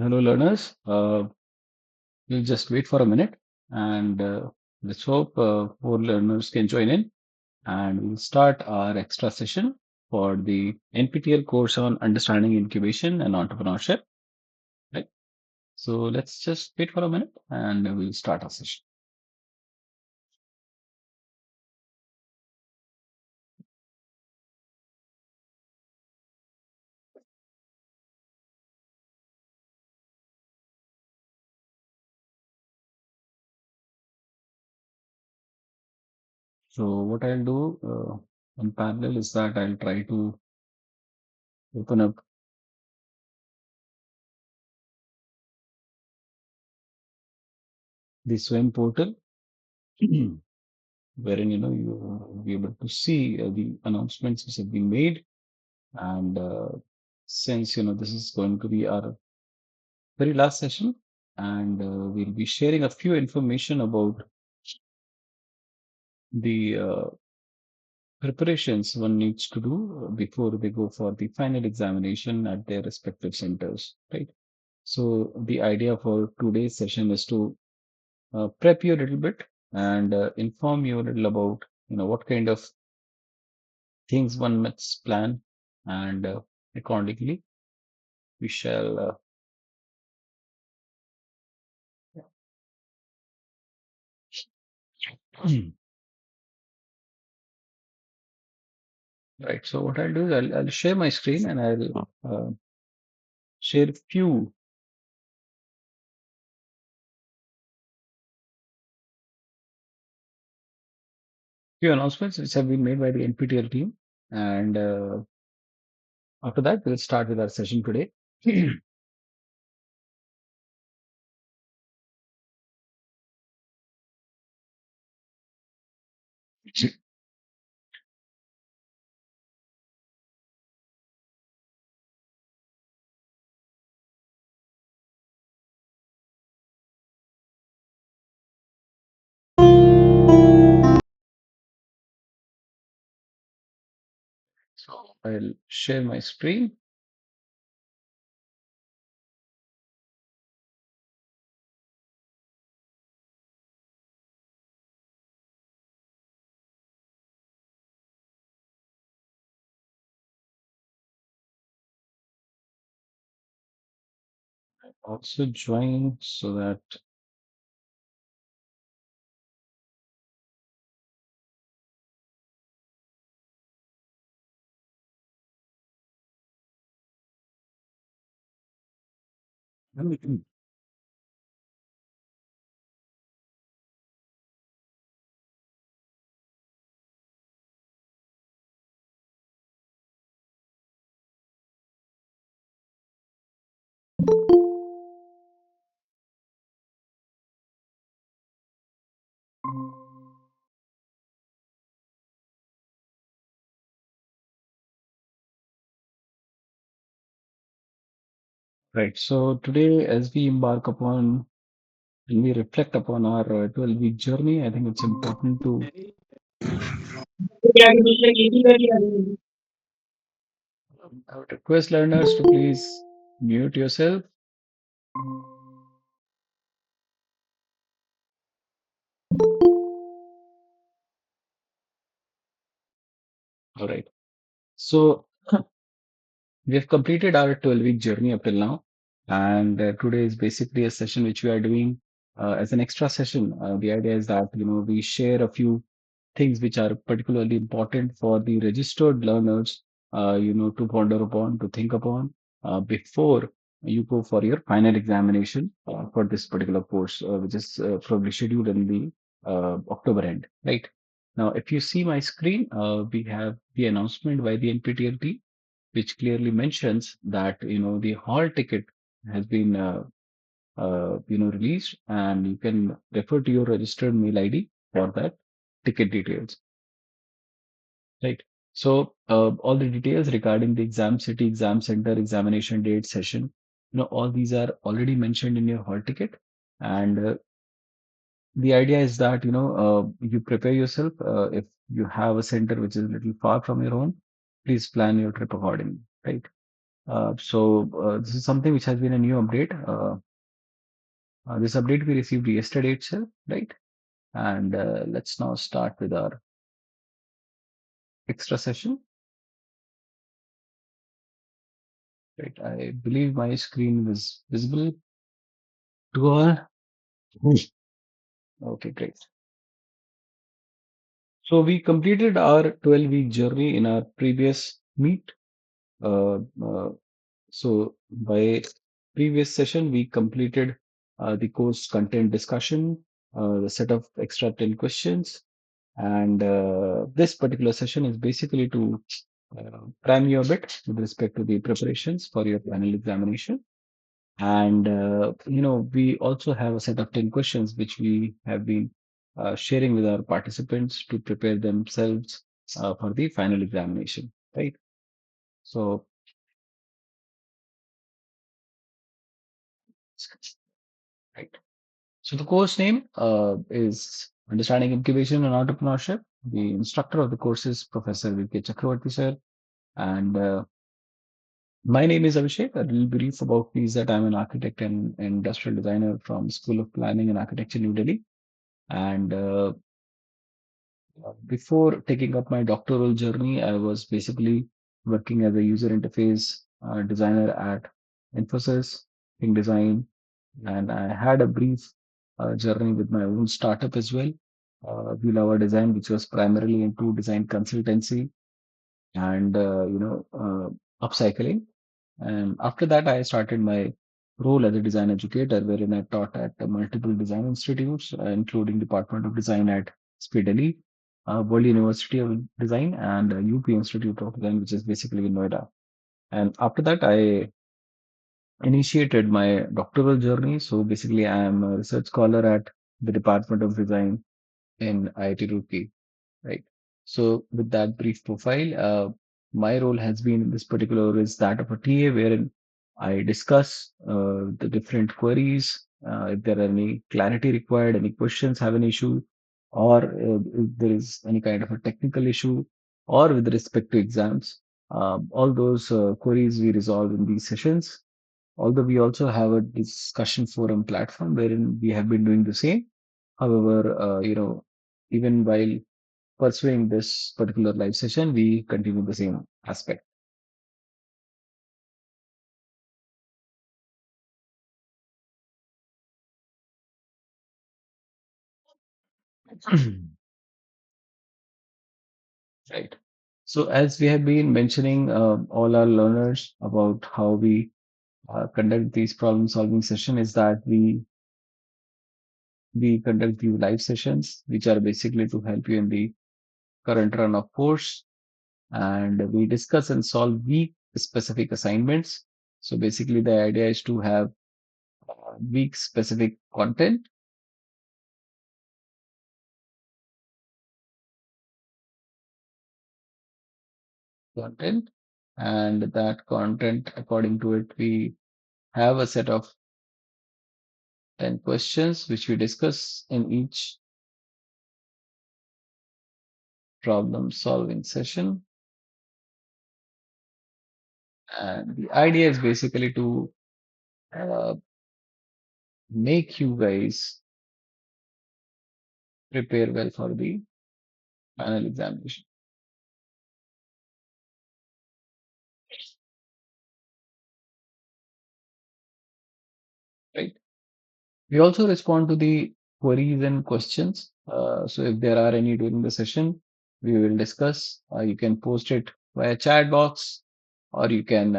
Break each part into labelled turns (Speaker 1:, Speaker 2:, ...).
Speaker 1: Hello, learners. We'll just wait for a minute and let's hope more learners can join in and we'll start our extra session for the NPTEL course on understanding incubation and entrepreneurship. Right. So let's just wait for a minute and we'll start our session. So what I'll do in parallel is that I'll try to open up the swim portal wherein you'll be able to see the announcements which have been made. And since this is going to be our very last session, and we'll be sharing a few information about the preparations one needs to do before they go for the final examination at their respective centers, right? So the idea for today's session is to prep you a little bit and inform you a little about what kind of things one must plan, and accordingly we shall right. So what I'll do is I'll share my screen and I'll share few announcements which have been made by the NPTEL team. And after that, we'll start with our session today. So I'll share my screen. Also join so that right. So today, as we embark upon and we reflect upon our 12-week journey, I think it's important to I would request learners to please mute yourself. All right. So we have completed our 12-week journey up till now. And today is basically a session which we are doing as an extra session. The idea is that, we share a few things which are particularly important for the registered learners, to ponder upon, to think upon before you go for your final examination for this particular course, which is probably scheduled in the October end, right? Now, if you see my screen, we have the announcement by the NPTEL team which clearly mentions that the hall ticket has been released, and you can refer to your registered mail ID for that ticket details, right? So all the details regarding the exam city, exam center, examination date, session, all these are already mentioned in your hall ticket. And the idea is that you prepare yourself. If you have a center which is a little far from your home, please plan your trip accordingly, right? This is something which has been a new update. This update we received yesterday itself, right? And let's now start with our extra session. Right, I believe my screen was visible to all. Okay, great. So we completed our 12-week journey in our previous meet. Uh, uh, so by previous session, we completed the course content discussion, the set of extra 10 questions. And this particular session is basically to prime you a bit with respect to the preparations for your final examination. And, we also have a set of 10 questions which we have been sharing with our participants to prepare themselves for the final examination, right? So, right. So the course name is Understanding Incubation and Entrepreneurship. The instructor of the course is Professor V.K. Chakravarti, sir. And my name is Abhishek. A little brief about me is that I'm an architect and industrial designer from School of Planning and Architecture, New Delhi. And before taking up my doctoral journey, I was basically working as a user interface designer at Infosys, in design, and I had a brief journey with my own startup as well, We Love Our Design, which was primarily into design consultancy and upcycling. And after that, I started my role as a design educator, wherein I taught at multiple design institutes, including Department of Design at SPI Delhi, World University of Design, and UP Institute of Design, which is basically in Noida. And after that, I initiated my doctoral journey. So basically, I am a research scholar at the Department of Design in IIT Roorkee, right? So with that brief profile, my role has been in this particular is that of a TA, wherein I discuss the different queries, if there are any clarity required, any questions have an issue, or if there is any kind of a technical issue, or with respect to exams. All those queries we resolve in these sessions. Although we also have a discussion forum platform wherein we have been doing the same. However, even while pursuing this particular live session, we continue the same aspect. Right. So as we have been mentioning all our learners about how we conduct these problem solving session is that we conduct these live sessions, which are basically to help you in the current run of course, and we discuss and solve week specific assignments. So basically, the idea is to have week specific content, and that content, according to it, we have a set of 10 questions which we discuss in each problem solving session. And the idea is basically to uh, make you guys prepare well for the final examination, right? We also respond to the queries and questions. So if there are any during the session, we will discuss. You can post it via chat box, or you can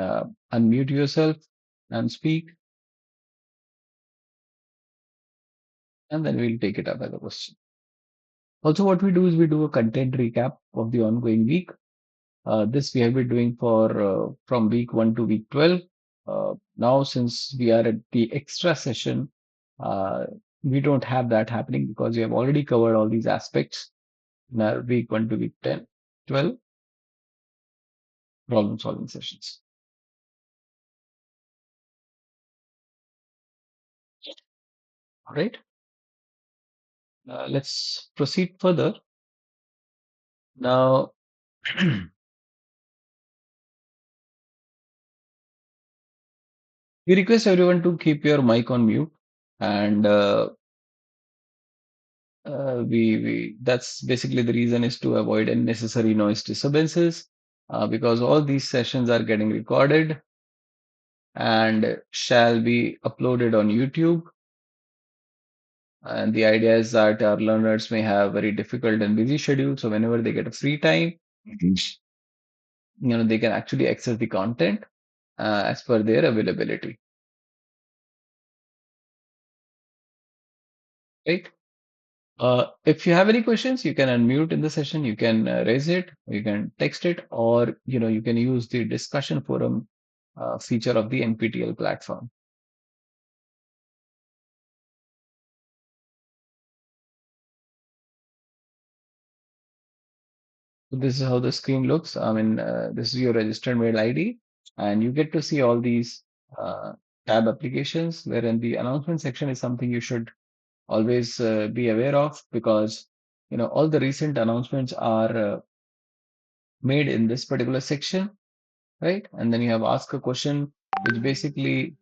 Speaker 1: unmute yourself and speak, and then we'll take it up as a question. Also, what we do is we do a content recap of the ongoing week. This we have been doing for from week 1 to week 12. Now, since we are at the extra session, uh, we don't have that happening because we have already covered all these aspects in our week 1 to week 10, 12 problem solving sessions. All right. Let's proceed further. Now, We request everyone to keep your mic on mute, and we that's basically the reason is to avoid unnecessary noise disturbances, because all these sessions are getting recorded and shall be uploaded on YouTube. And the idea is that our learners may have very difficult and busy schedule, so whenever they get a free time, they can actually access the content as per their availability, right? If you have any questions, you can unmute in the session. You can raise it, you can text it, or you can use the discussion forum feature of the NPTEL platform. So this is how the screen looks. I mean, this is your registered mail ID, and you get to see all these uh, tab applications, wherein the announcement section is something you should always be aware of, because all the recent announcements are made in this particular section, right? And then you have ask a question, which basically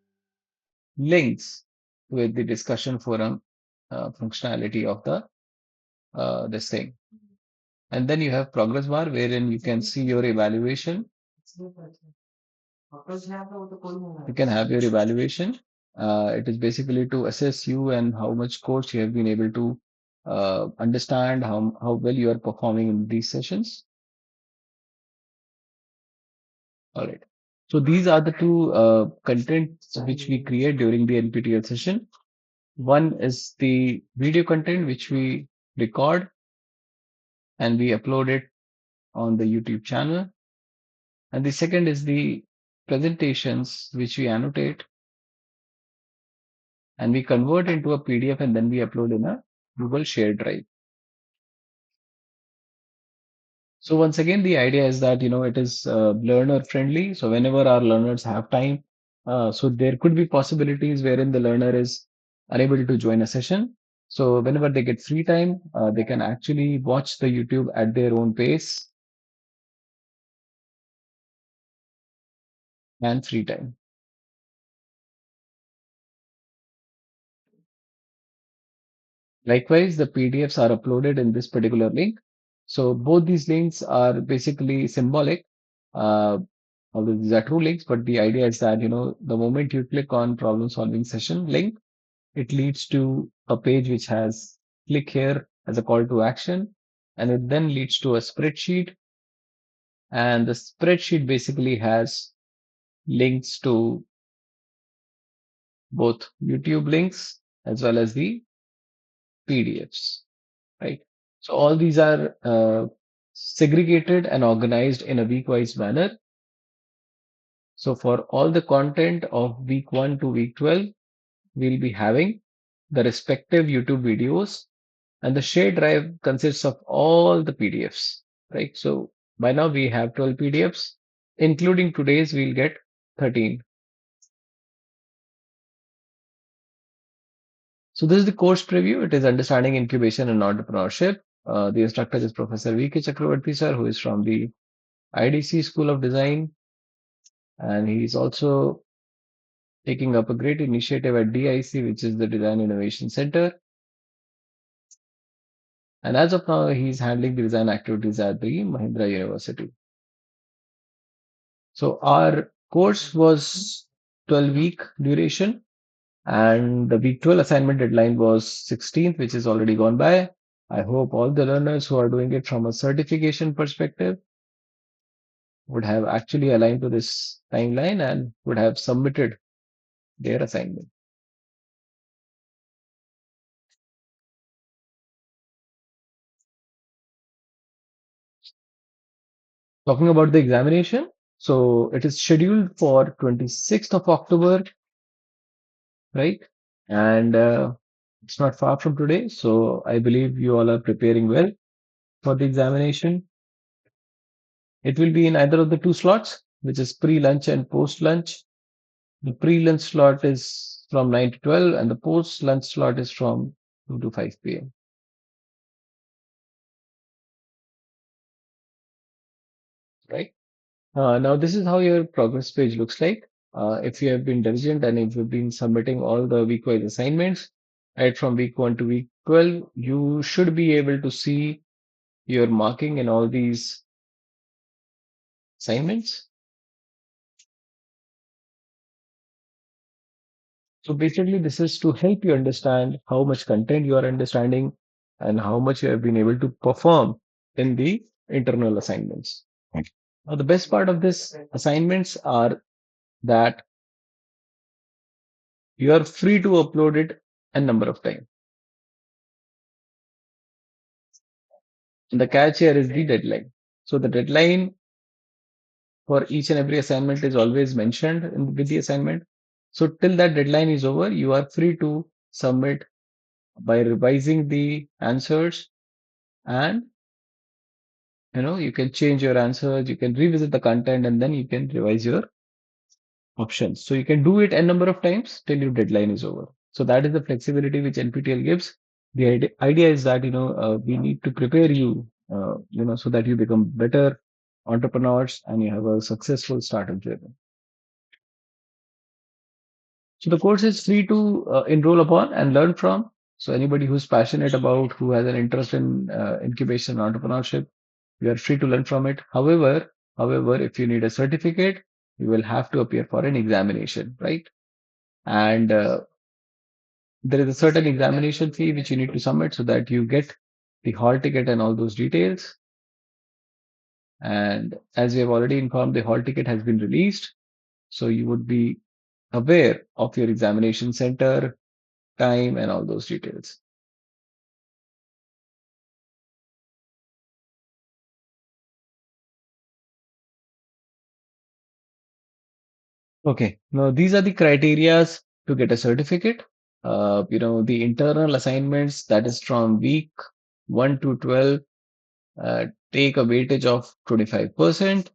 Speaker 1: links with the discussion forum functionality of the this thing. And then you have progress bar wherein you can see your evaluation. You can have your evaluation. It is basically to assess you and how much course you have been able to understand, how well you are performing in these sessions. All right. So these are the two contents which we create during the NPTEL session. One is the video content which we record and we upload it on the YouTube channel. And the second is the presentations which we annotate and we convert into a PDF and then we upload in a Google Share Drive. So once again, the idea is that it is learner friendly. So whenever our learners have time, so there could be possibilities wherein the learner is unable to join a session. So whenever they get free time, they can actually watch the YouTube at their own pace and free time. Likewise, the PDFs are uploaded in this particular link. So both these links are basically symbolic, uh, although these are true links. But the idea is that the moment you click on problem solving session link, it leads to a page which has click here as a call to action, and it then leads to a spreadsheet. And the spreadsheet basically has links to both YouTube links as well as the PDFs, right? So all these are segregated and organized in a week-wise manner. So for all the content of week 1 to week 12, we'll be having the respective YouTube videos, and the shared drive consists of all the PDFs, right? So by now we have 12 PDFs, including today's, we'll get 13. So this is the course preview. It is Understanding Incubation and Entrepreneurship. The instructor is Professor V.K. Chakravarti sir, who is from the IDC School of Design, and he's also taking up a great initiative at DIC, which is the Design Innovation Center. And as of now, he's handling the design activities at the Mahindra University. So our course was 12-week duration, and the week 12 assignment deadline was 16th, which is already gone by. I hope all the learners who are doing it from a certification perspective would have actually aligned to this timeline and would have submitted their assignment. Talking about the examination, so it is scheduled for 26th of October, right? And it's not far from today, so I believe you all are preparing well for the examination. It will be in either of the two slots, which is pre-lunch and post-lunch. The pre-lunch slot is from 9 to 12, and the post-lunch slot is from 2 to 5 p.m. Right? Now, this is how your progress page looks like. if you have been diligent and if you've been submitting all the week-wise assignments, right from week 1 to week 12, you should be able to see your marking in all these assignments. So basically, this is to help you understand how much content you are understanding and how much you have been able to perform in the internal assignments. Right. Now, the best part of this assignments are that you are free to upload it a number of times. And the catch here is the deadline. So the deadline for each and every assignment is always mentioned with the assignment. So till that deadline is over, you are free to submit by revising the answers, and you can change your answers, you can revisit the content, and then you can revise your options. So you can do it a number of times till your deadline is over. So that is the flexibility which NPTEL gives. The idea is that we need to prepare you, so that you become better entrepreneurs and you have a successful startup journey. So the course is free to enroll upon and learn from. So anybody who's passionate about, who has an interest in incubation entrepreneurship, you are free to learn from it. However, if you need a certificate, you will have to appear for an examination, right? And there is a certain examination fee which you need to submit so that you get the hall ticket and all those details. And as we have already informed, the hall ticket has been released. So you would be aware of your examination center, time, and all those details. Okay, now these are the criterias to get a certificate. The internal assignments, that is from week 1 to 12, take a weightage of 25%.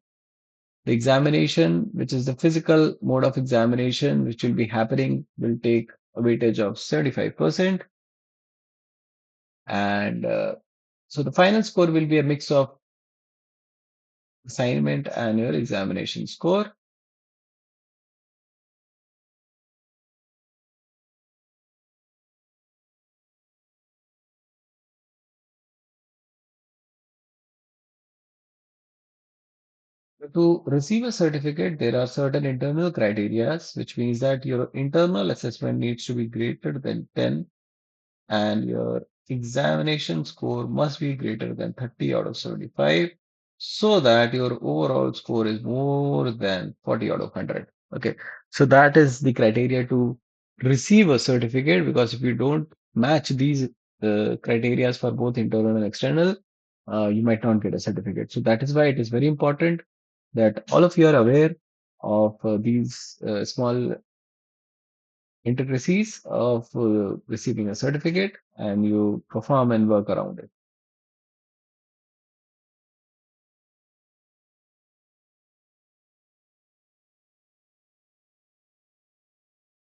Speaker 1: The examination, which is the physical mode of examination, which will be happening, will take a weightage of 75%. And so the final score will be a mix of assignment and your examination score. To receive a certificate, there are certain internal criteria, which means that your internal assessment needs to be greater than 10 and your examination score must be greater than 30 out of 75 so that your overall score is more than 40 out of 100. Okay, so that is the criteria to receive a certificate, because if you don't match these criteria for both internal and external, you might not get a certificate. So that is why it is very important that all of you are aware of these small intricacies of receiving a certificate and you perform and work around it.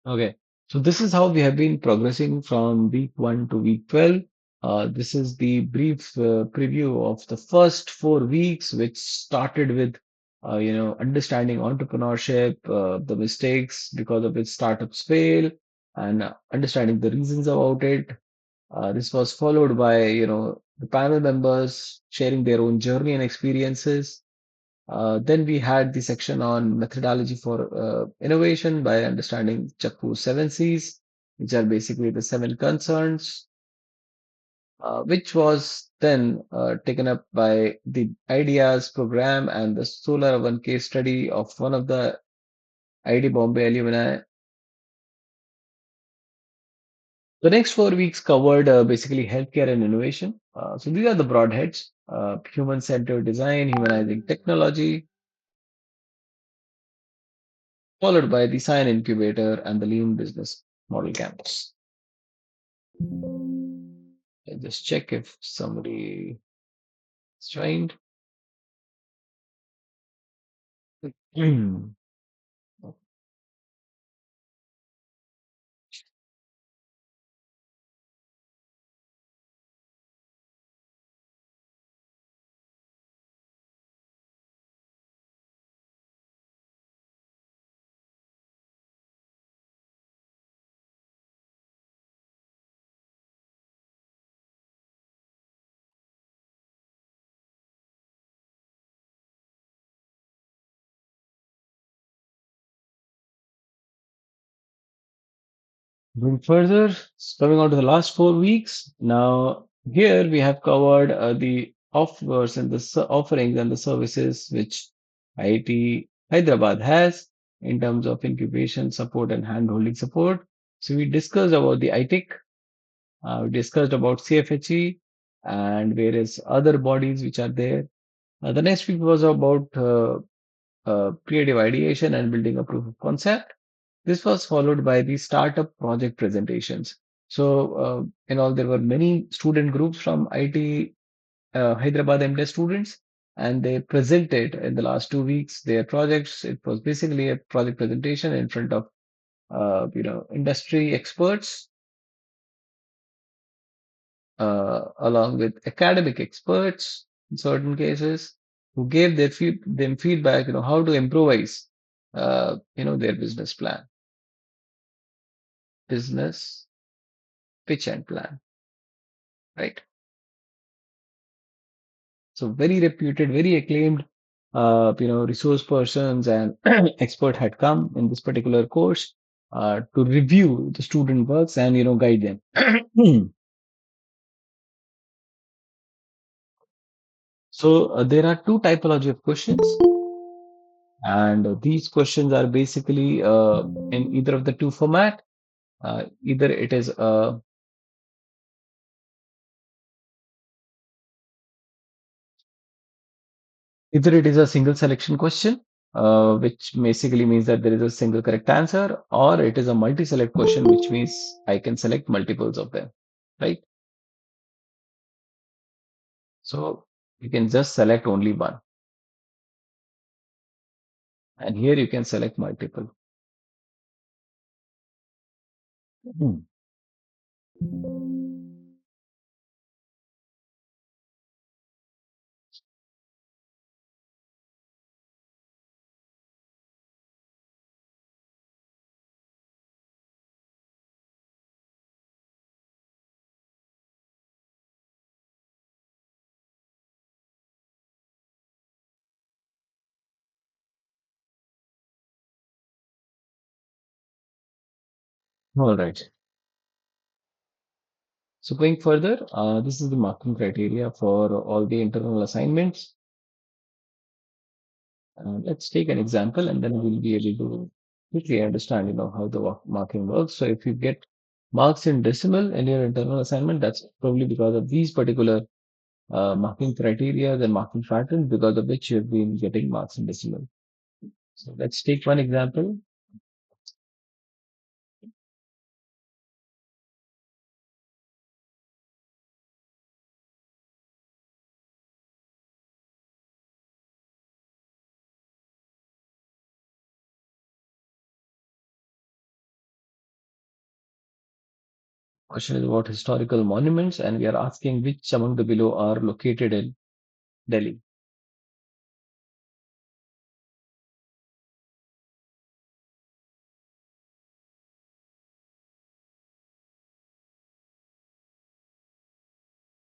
Speaker 1: Okay, so this is how we have been progressing from week 1 to week 12. This is the brief preview of the first 4 weeks, which started with understanding entrepreneurship, the mistakes because of which startups fail, and understanding the reasons about it. This was followed by, the panel members sharing their own journey and experiences. Then we had the section on methodology for innovation by understanding Chakku's 7 C's, which are basically the 7 concerns, which was then taken up by the ideas program and the solar oven case study of one of the ID Bombay alumni. The next 4 weeks covered basically healthcare and innovation. So these are the broad heads: human-centered design, humanizing technology, followed by the Science Incubator and the Lean Business Model Campus. I'll just check if somebody is joined. Going further, coming on to the last 4 weeks. Now, here we have covered the offers and the offerings and the services which IIT Hyderabad has in terms of incubation support and hand-holding support. So we discussed about the ITIC, we discussed about CFHE and various other bodies which are there. The next week was about creative ideation and building a proof of concept. This was followed by the startup project presentations. So, in all, there were many student groups from IT Hyderabad MTech students, and they presented in the last 2 weeks their projects. It was basically a project presentation in front of industry experts along with academic experts in certain cases who gave them feedback, how to improvise, their business pitch and plan, right? So very reputed, very acclaimed, resource persons and expert had come in this particular course to review the student works and, guide them. So there are two typology of questions, and these questions are basically in either of the two format. Either it is a Either it is a single selection question, which basically means that there is a single correct answer, or it is a multi-select question, which means I can select multiples of them, right? So you can just select only one, and here you can select multiple. Hmm. All right. So going further, this is the marking criteria for all the internal assignments. Let's take an example, and then we'll be able to quickly understand, how the marking works. So if you get marks in decimal in your internal assignment, that's probably because of these particular marking criteria and marking patterns, because of which you've been getting marks in decimal. So let's take one example. Question is about historical monuments, and we are asking which among the below are located in Delhi.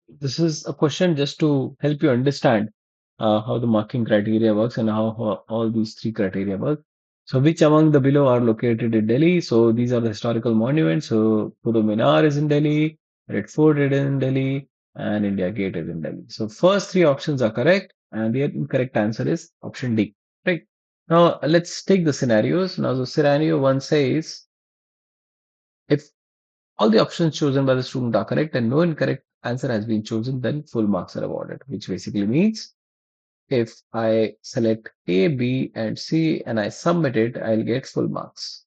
Speaker 1: This is a question just to help you understand how the marking criteria works and how all these three criteria work. So, which among the below are located in Delhi? So, these are the historical monuments. So, Qutub Minar is in Delhi, Red Fort is in Delhi, and India Gate is in Delhi. So, first three options are correct, and the incorrect answer is option D. Right. Now, let's take the scenarios. Now, the scenario one says if all the options chosen by the student are correct and no incorrect answer has been chosen, then full marks are awarded, which basically means if I select A, B, and C and I submit it, I'll get full marks.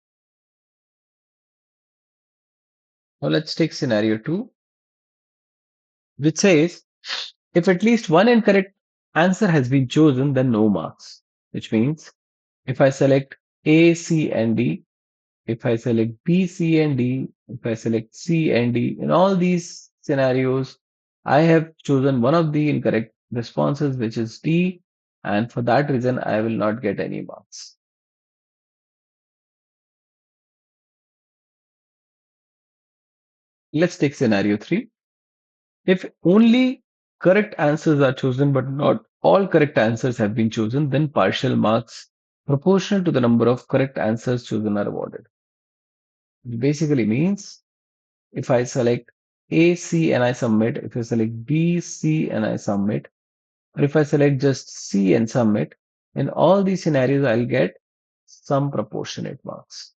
Speaker 1: Now let's take scenario two, which says if at least one incorrect answer has been chosen, then no marks, which means if I select A, C, and D, if I select B, C, and D, if I select C and D, in all these scenarios, I have chosen one of the incorrect responses, which is D, and for that reason, I will not get any marks. Let's take scenario three. If only correct answers are chosen, but not all correct answers have been chosen, then partial marks proportional to the number of correct answers chosen are awarded. It basically means if I select A, C, and I submit, if I select B, C, and I submit, or if I select just C and submit, in all these scenarios, I'll get some proportionate marks.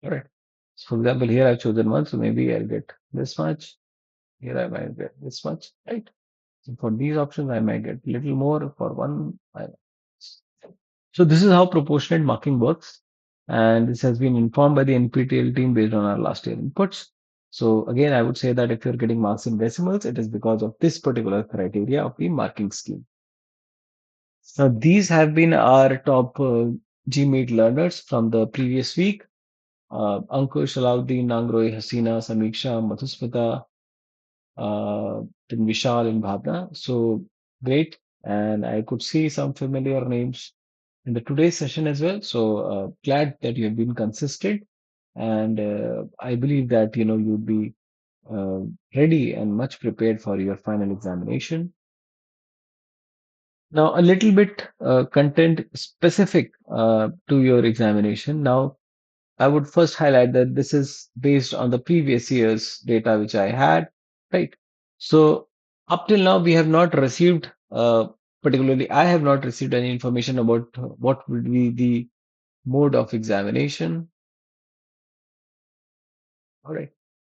Speaker 1: All right. So for example, here I've chosen one, so maybe I'll get this much. Here I might get this much, right? So for these options, I might get a little more. For one, so this is how proportionate marking works. And this has been informed by the NPTEL team based on our last year inputs. So again, I would say that if you're getting marks in decimals, it is because of this particular criteria of the marking scheme. Now, these have been our top GMAT learners from the previous week. Ankush, Alauddin, Nangroy, Hasina, Samiksha, Madhusmita, then Vishal and Bhavna. So great. And I could see some familiar names in the today's session as well. So glad that you have been consistent. And I believe that, you'll be uh, ready and much prepared for your final examination. Now, a little bit content specific to your examination. Now, I would first highlight that this is based on the previous year's data which I had, right? So up till now, we have not received, particularly, I have not received any information about what would be the mode of examination. All right.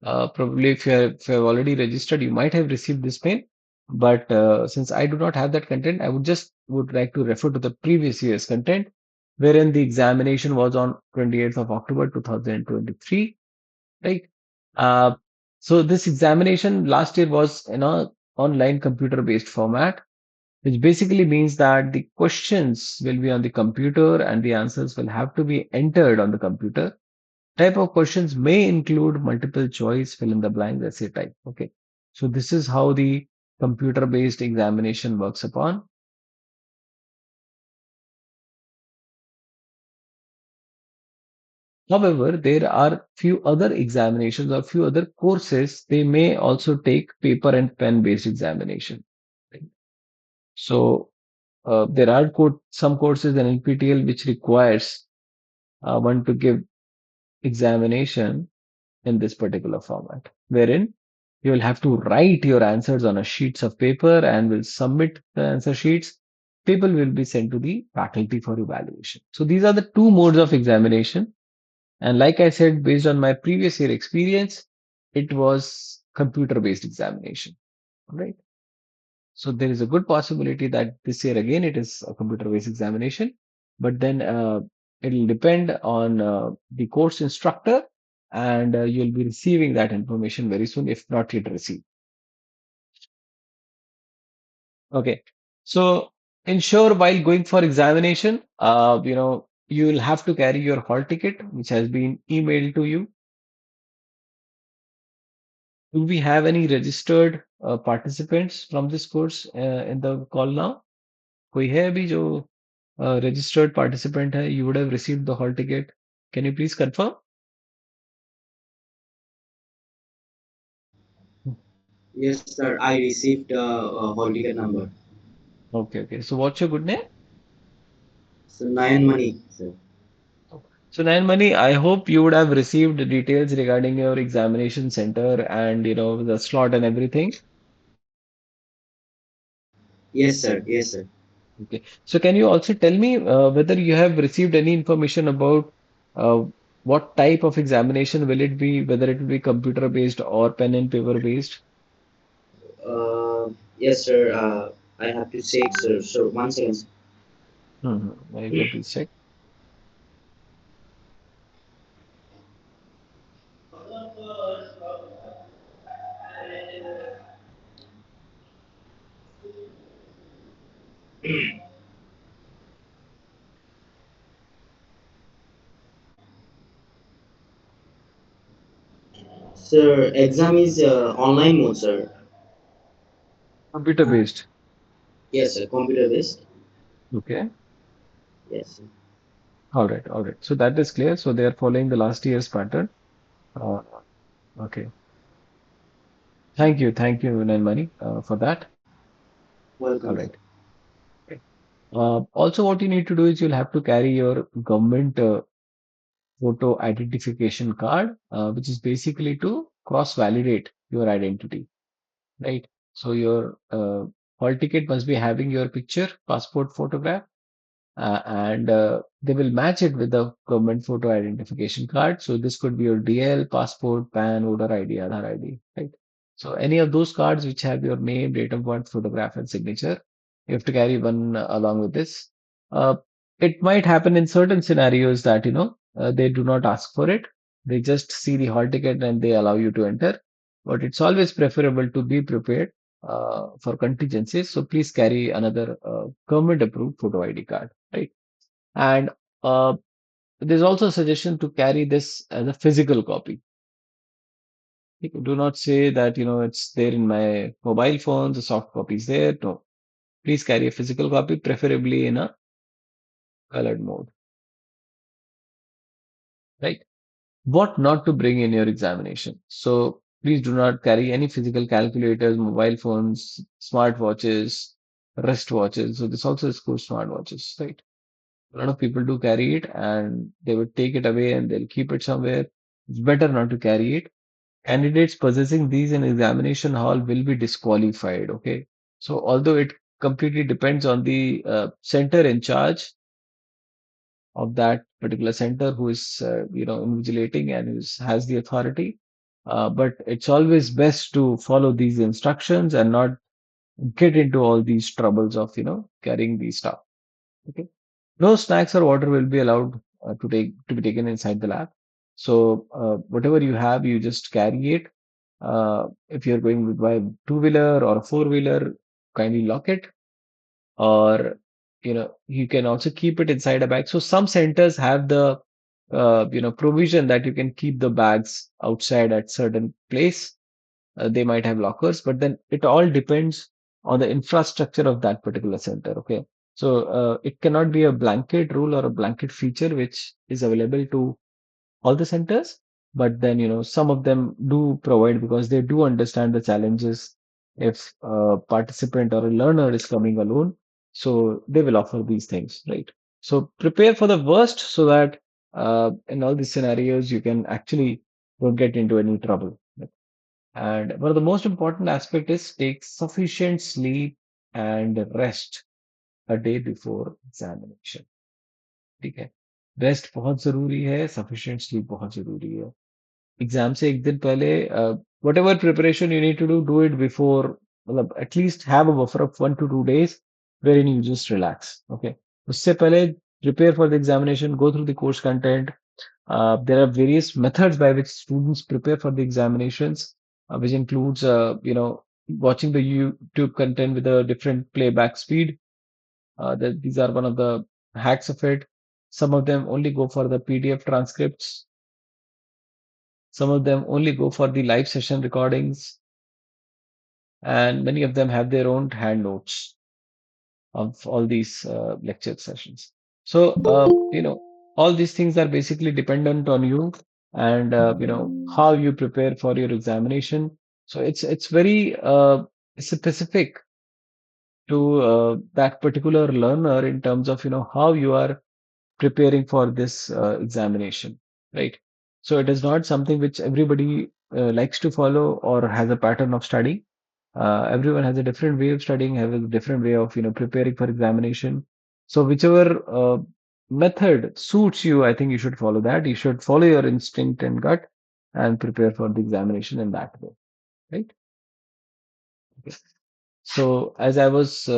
Speaker 1: Probably if you have already registered, you might have received this mail. But since I do not have that content, I would like to refer to the previous year's content, wherein the examination was on 28th of October 2023, right? Uh, so this examination last year was in a online computer-based format, which basically means that the questions will be on the computer and the answers will have to be entered on the computer. Type of questions may include multiple choice, fill in the blank, essay type. Okay. So this is how the computer-based examination works upon. However, there are few other examinations or few other courses. They may also take paper and pen-based examination. Right? So there are some courses in NPTEL which requires one to give examination in this particular format, wherein you will have to write your answers on a sheets of paper and will submit the answer sheets. People will be sent to the faculty for evaluation. So these are the two modes of examination. And like I said, based on my previous year experience, it was computer-based examination. Right. So there is a good possibility that this year again it is a computer-based examination, but then it'll depend on the course instructor, and you'll be receiving that information very soon, if not yet received. Okay. So ensure while going for examination, you will have to carry your hall ticket, which has been emailed to you. Do we have any registered participants from this course in the call now? कोई है अभी जो registered participant है? You would have received the hall ticket. Can you please confirm?
Speaker 2: Yes, sir. I received hall ticket number.
Speaker 1: Okay, okay. So what's your good name?
Speaker 2: So nine money, sir.
Speaker 1: So Nayanmani, I hope you would have received the details regarding your examination center and the slot and everything.
Speaker 2: Yes, sir. Yes, sir.
Speaker 1: Okay. So can you also tell me whether you have received any information about uh, what type of examination will it be, whether it will be computer based or pen and paper based?
Speaker 2: Yes, sir. I have to check, sir. So 1 second.
Speaker 1: Mm-hmm. You can please check.
Speaker 2: Sir, exam is online mode, sir.
Speaker 1: Computer based.
Speaker 2: Yes, sir. Computer based.
Speaker 1: Okay.
Speaker 2: Yes, sir.
Speaker 1: All right. All right. So that is clear. So they are following the last year's pattern. Uh, okay. Thank you. Thank you, Nanmani, for that. All
Speaker 2: Welcome, sir.
Speaker 1: right. Okay. Also, what you need to do is you'll have to carry your government photo identification card, which is basically to cross-validate your identity, right? So your hall ticket must be having your picture, passport photograph, and they will match it with the government photo identification card. So this could be your DL, passport, PAN, voter ID, Aadhaar ID, right? So any of those cards which have your name, date of birth, photograph, and signature, you have to carry one along with this. Uh, it might happen in certain scenarios that they do not ask for it. They just see the hall ticket and they allow you to enter. But it's always preferable to be prepared for contingencies. So please carry another government approved photo ID card, right? And uh, there's also a suggestion to carry this as a physical copy. Do not say that, it's there in my mobile phone, the soft copy is there. No, please carry a physical copy, preferably in a colored mode, right? What not to bring in your examination. So please do not carry any physical calculators, mobile phones, smart watches, wrist watches. So this also is called smart watches, right? A lot of people do carry it and they would take it away and they'll keep it somewhere. It's better not to carry it. Candidates possessing these in examination hall will be disqualified. Okay. So although it completely depends on the center in charge of that particular center who is, invigilating and has the authority. But it's always best to follow these instructions and not get into all these troubles of, carrying these stuff. Okay. No snacks or water will be allowed to be taken inside the lab. So whatever you have, you just carry it. If you're going with by two-wheeler or a four-wheeler, kindly lock it. Or you can also keep it inside a bag. So some centers have the provision that you can keep the bags outside at certain place. They might have lockers, but then it all depends on the infrastructure of that particular center. Okay. So it cannot be a blanket rule or a blanket feature which is available to all the centers, but then some of them do provide because they do understand the challenges if a participant or a learner is coming alone. So they will offer these things, right? So prepare for the worst so that in all these scenarios you can actually don't get into any trouble. And one of the most important aspect is take sufficient sleep and rest a day before examination. ठीक है. Rest बहुत जरूरी है, sufficient sleep बहुत जरूरी है. Exam से एक दिन पहले whatever preparation you need to do it before. मतलब at least have a buffer of 1 to 2 days wherein you just relax. Okay. उससे पहले prepare for the examination, go through the course content. There are various methods by which students prepare for the examinations, which includes, watching the YouTube content with a different playback speed. These are one of the hacks of it. Some of them only go for the PDF transcripts. Some of them only go for the live session recordings, and many of them have their own hand notes of all these lecture sessions. So, all these things are basically dependent on you and how you prepare for your examination. So it's very specific to that particular learner in terms of how you are preparing for this examination, right? So it is not something which everybody likes to follow or has a pattern of study. Everyone has a different way of studying, have a different way of preparing for examination. So whichever method suits you, I think you should follow that. You should follow your instinct and gut and prepare for the examination in that way, right? Okay. So as I was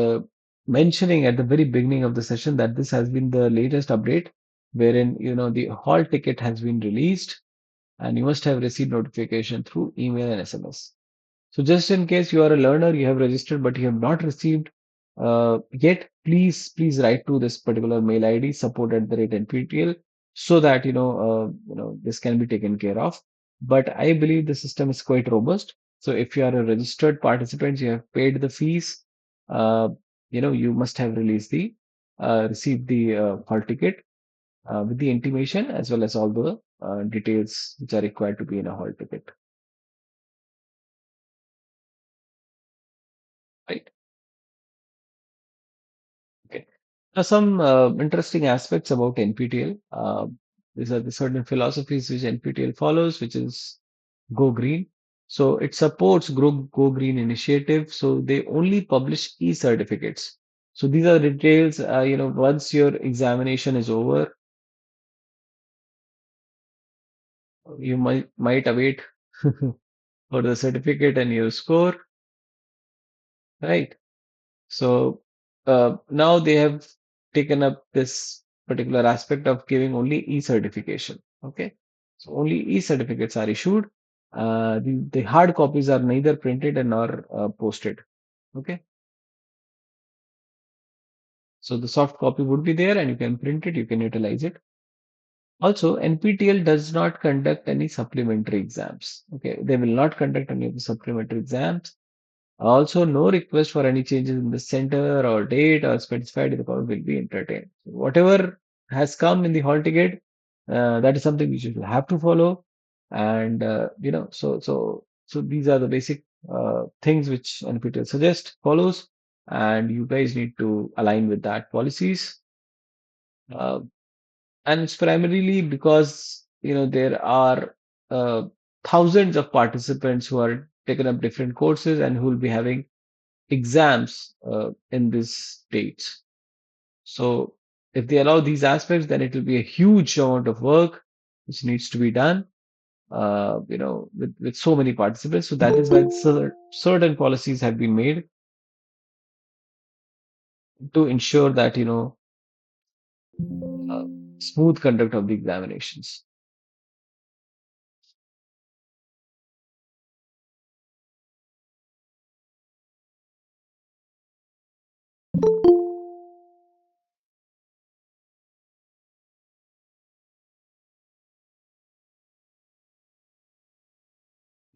Speaker 1: mentioning at the very beginning of the session that this has been the latest update wherein the hall ticket has been released and you must have received notification through email and SMS. So just in case you are a learner, you have registered, but you have not received yet, please write to this particular mail ID support@NPTEL so that this can be taken care of. But I believe the system is quite robust. So if you are a registered participant, you have paid the fees. Uh, you must have received the hall ticket with the intimation as well as all the details which are required to be in a hall ticket, right? Okay. Some interesting aspects about NPTEL. These are the certain philosophies which NPTEL follows, which is Go Green. So it supports Go Green initiative. So they only publish e-certificates. So these are details, once your examination is over, you might await for the certificate and your score, right? So now they have taken up this particular aspect of giving only e-certification. Okay, so only e-certificates are issued. The hard copies are neither printed and nor posted. Okay, so the soft copy would be there, and you can print it, you can utilize it. Also, NPTEL does not conduct any supplementary exams. Okay, they will not conduct any of the supplementary exams. Also, no request for any changes in the center or date or specified in the call will be entertained. So whatever has come in the hall ticket, that is something which you will have to follow. And so these are the basic things which NPTEL suggest follows, and you guys need to align with that policies. Uh, and it's primarily because there are uh, thousands of participants who are taking up different courses and who will be having exams in these dates. So if they allow these aspects, then it will be a huge amount of work which needs to be done, with so many participants. So that is why certain policies have been made to ensure that, uh, smooth conduct of the examinations.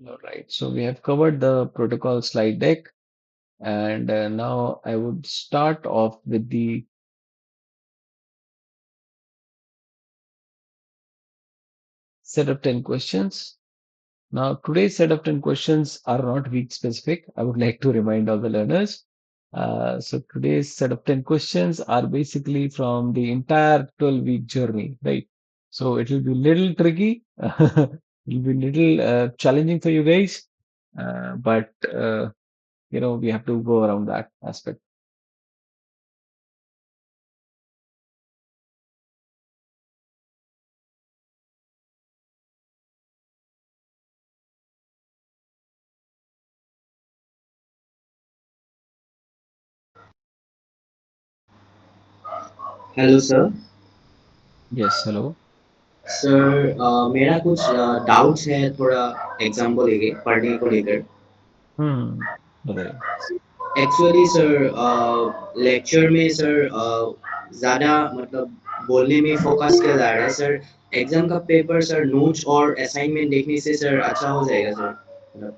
Speaker 1: All right. So we have covered the protocol slide deck. And now I would start off with the set of 10 questions. Now, today's set of 10 questions are not week specific. I would like to remind all the learners. So, today's set of 10 questions are basically from the entire 12-week journey, right? So, it will be little tricky, it will be little challenging for you guys, but we have to go around that aspect.
Speaker 2: Hello sir.
Speaker 1: Yes, hello.
Speaker 2: Sir मेरा कुछ doubts है थोड़ा exam को लेके पढ़ने को लेकर।
Speaker 1: Hmm. बताइए।
Speaker 2: एक्चुअली सर लेक्चर में सर ज़्यादा मतलब बोलने में फोकस किया जा रहा है सर। एग्जाम का पेपर सर नोट्स और असाइनमेंट देखने से सर अच्छा हो जाएगा सर मतलब।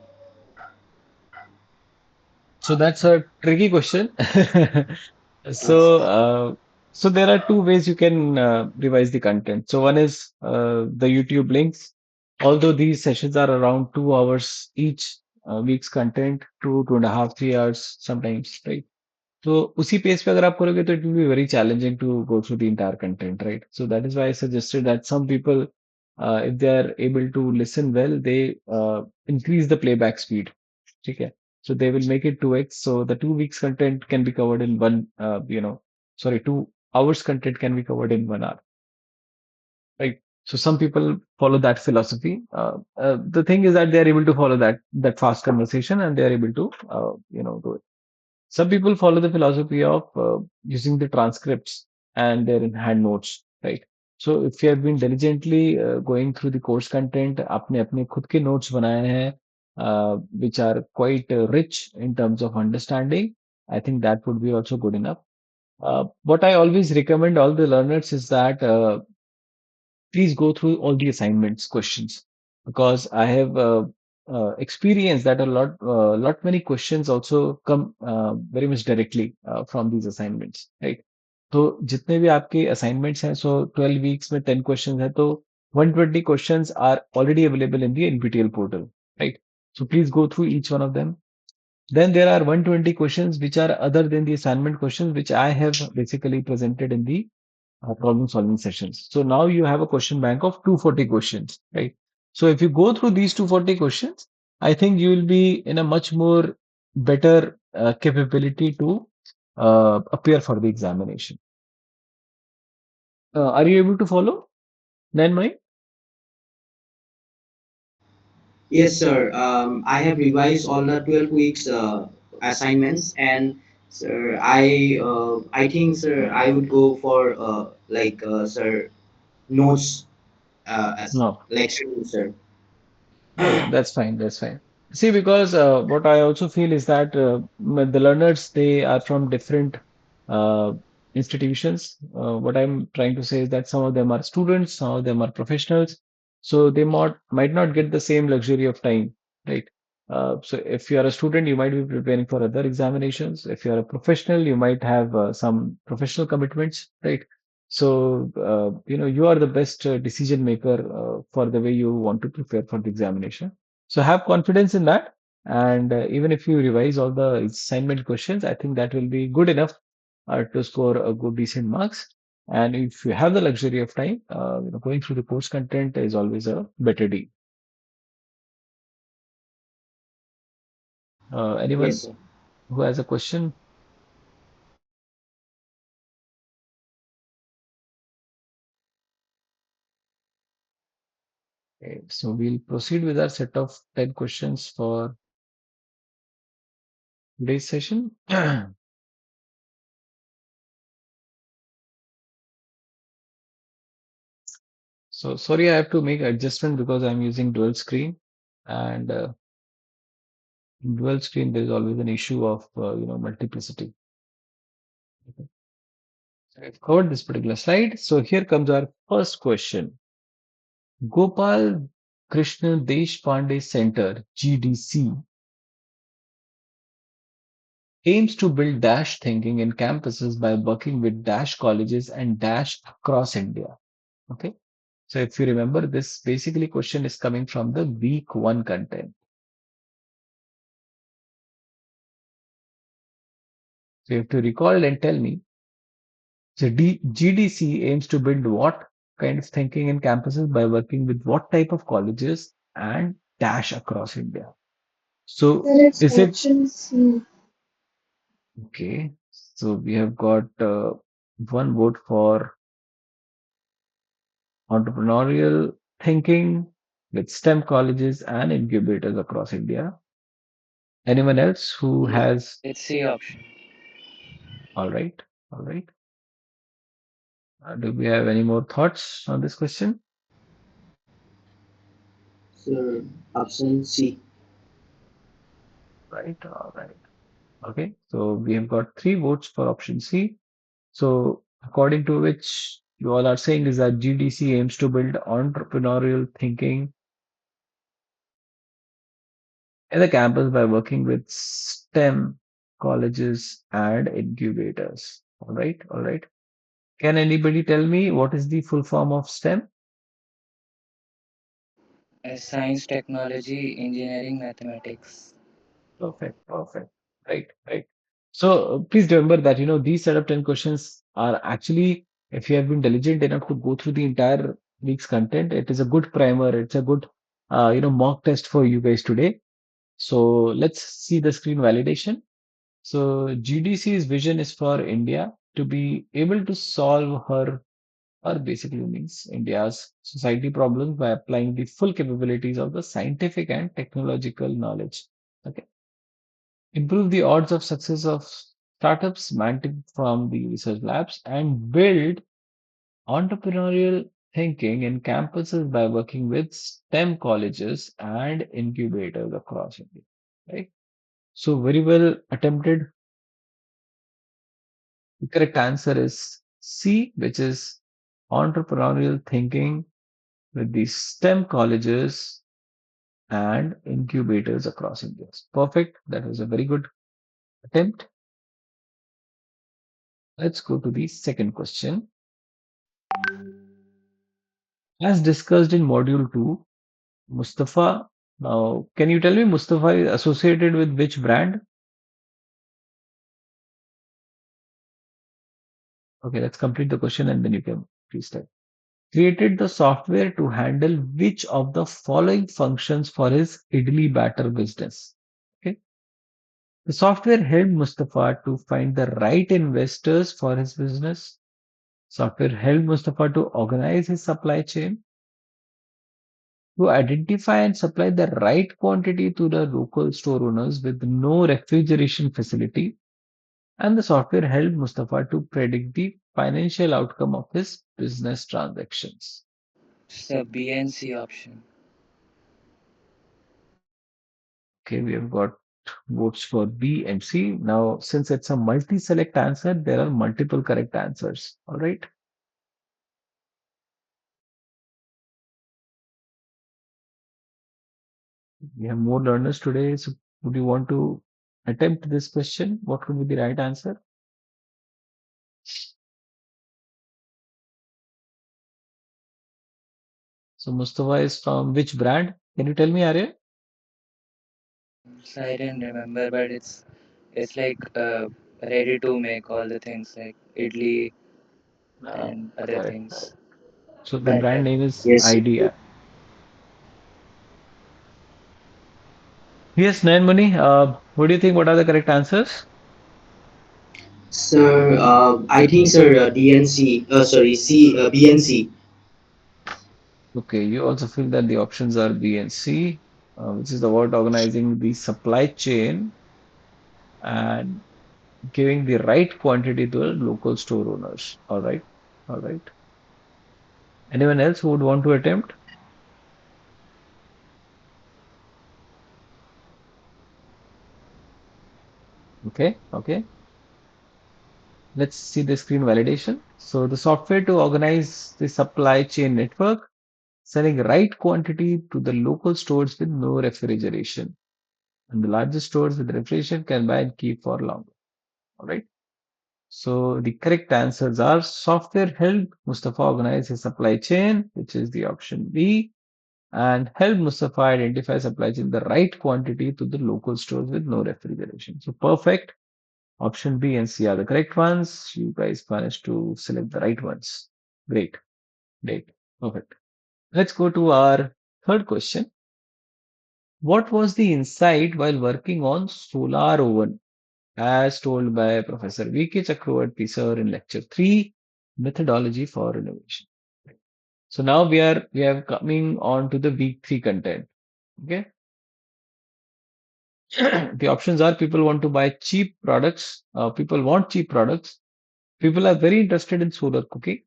Speaker 1: So that's a tricky question. So,
Speaker 2: अच्छा।
Speaker 1: so there are two ways you can revise the content. So one is the YouTube links. Although these sessions are around 2 hours each, week's content, 2.5, 3 hours sometimes, right? तो उसी pace पे अगर आप करोगे तो it will be very challenging to go through the entire content right so that is why I suggested that some people if they are able to listen well they increase the playback speed ठीक है so they will make it 2x so the 2 weeks content can be covered in one 2 hours content can be covered in 1 hour right so some people follow that philosophy the thing is that they are able to follow that fast conversation and they are able to do it. Some people follow the philosophy of using the transcripts and their in hand notes, right? So if you have been diligently going through the course content, आपने अपने खुद के notes बनाए हैं, which are quite rich in terms of understanding, I think that would be also good enough. What I always recommend all the learners is that please go through all the assignments questions because I have experienced that lot many questions also come very much directly from these assignments, right? तो जितने भी आपके assignments हैं, so 12 weeks में 10 questions हैं, तो 120 questions are already available in the NPTEL portal, right? So please go through each one of them. Then there are 120 questions which are other than the assignment questions, which I have basically presented in the problem solving sessions. So now you have a question bank of 240 questions, right? So if you go through these 240 questions, I think you will be in a much more better capability to appear for the examination. Are you able to follow? Then my
Speaker 2: Yes, sir. I have revised all the 12 weeks assignments, and sir, I think, sir, I would go for sir, notes as
Speaker 1: no.
Speaker 2: lecture notes, sir.
Speaker 1: No, that's fine. That's fine. See, because what I also feel is that the learners, they are from different uh, institutions. What I'm trying to say is that some of them are students, some of them are professionals, so they might not get the same luxury of time, right? So if you are a student, you might be preparing for other examinations. If you are a professional, you might have some professional commitments, right? So, you are the best decision maker for the way you want to prepare for the examination. So have confidence in that. And even if you revise all the assignment questions, I think that will be good enough to score a good, decent marks. And if you have the luxury of time, going through the course content is always a better deal.
Speaker 2: Yes,
Speaker 1: Anyone
Speaker 2: sir.
Speaker 1: who has a question? Okay, so we'll proceed with our set of 10 questions for today's session. So sorry, I have to make adjustment because I'm using dual screen, and in dual screen there is always an issue of multiplicity. Okay. So I've covered this particular slide. So here comes our first question. Gopal Krishna Deshpande Center (GDC) aims to build dash thinking in campuses by working with dash colleges and dash across India. Okay. So if you remember, this basically question is coming from the week one content. So you have to recall and tell me. So GDC aims to build what kind of thinking in campuses by working with what type of colleges and dash across India. So
Speaker 3: Sir, it's
Speaker 1: is it
Speaker 3: option C.
Speaker 1: okay? So we have got one vote for entrepreneurial thinking with STEM colleges and incubators across India. Anyone else who
Speaker 4: Yeah,
Speaker 1: has?
Speaker 4: it's C option.
Speaker 1: All right, all right. Do we have any more thoughts on this question?
Speaker 2: Sir, option C.
Speaker 1: Right, all right. Okay, so we have got three votes for option C. So, according to which you all are saying is that GDC aims to build entrepreneurial thinking in the campus by working with STEM colleges and incubators. All right, all right. Can anybody tell me what is the full form of STEM?
Speaker 4: Science, technology, engineering, mathematics.
Speaker 1: Perfect, perfect. Right, right. So please remember that these set of 10 questions are actually, if you have been diligent enough to go through the entire week's content, it is a good primer. It's a good mock test for you guys today. So let's see the screen validation. So GDC's vision is for India to be able to solve her basically means India's society problems by applying the full capabilities of the scientific and technological knowledge. Okay. Improve the odds of success of startups managed from the research labs, and build entrepreneurial thinking in campuses by working with STEM colleges and incubators across India. Right? So, very well attempted. The correct answer is C, which is entrepreneurial thinking with the STEM colleges and incubators across India. Perfect. That was a very good attempt. Let's go to the second question. As discussed in module 2, Mustafa, now can you tell me Mustafa is associated with which brand? Okay, let's complete the question and then you can freestyle. Created the software to handle which of the following functions for his idli batter business? Okay. The software helped Mustafa to find the right investors for his business. Software helped Mustafa to organize his supply chain, to identify and supply the right quantity to the local store owners with no refrigeration facility, and the software helped Mustafa to predict the financial outcome of his business transactions.
Speaker 4: It's a B and C option.
Speaker 1: Okay, we have got votes for B and C. Now, since it's a multi-select answer, there are multiple correct answers. All right. We have more learners today. So, would you want to attempt this question? What would be the right answer? So, Mustafa is from which brand? Can you tell me, Arya?
Speaker 4: So I didn't remember, but it's like ready to make all the things like idli
Speaker 1: No,
Speaker 4: and other
Speaker 1: correct, correct.
Speaker 4: things.
Speaker 1: So, the brand
Speaker 4: Batter.
Speaker 1: name is
Speaker 2: Yes, sir.
Speaker 1: Idea. Yes, Nayanmani, what do you think? What are the correct answers?
Speaker 2: Sir, I think, sir, DNC, sorry, BNC.
Speaker 1: Okay, you also feel that the options are B and C, which is about organizing the supply chain and giving the right quantity to the local store owners. All right. All right. Anyone else who would want to attempt? Okay. Okay. Let's see the screen validation. So the software to organize the supply chain network, selling right quantity to the local stores with no refrigeration. And the largest stores with refrigeration can buy and keep for longer. All right. So the correct answers are software helped Mustafa organize his supply chain, which is the option B, and help Mustafa identify supply chain the right quantity to the local stores with no refrigeration. So perfect. Option B and C are the correct ones. You guys managed to select the right ones. Great. Great. Perfect. Let's go to our third question. What was the insight while working on solar oven? As told by Professor V.K. Chakravarti sir in lecture 3, Methodology for Innovation. So now we are coming on to the week 3 content. Okay. The options are people want to buy cheap products, people want cheap products, people are very interested in solar cooking,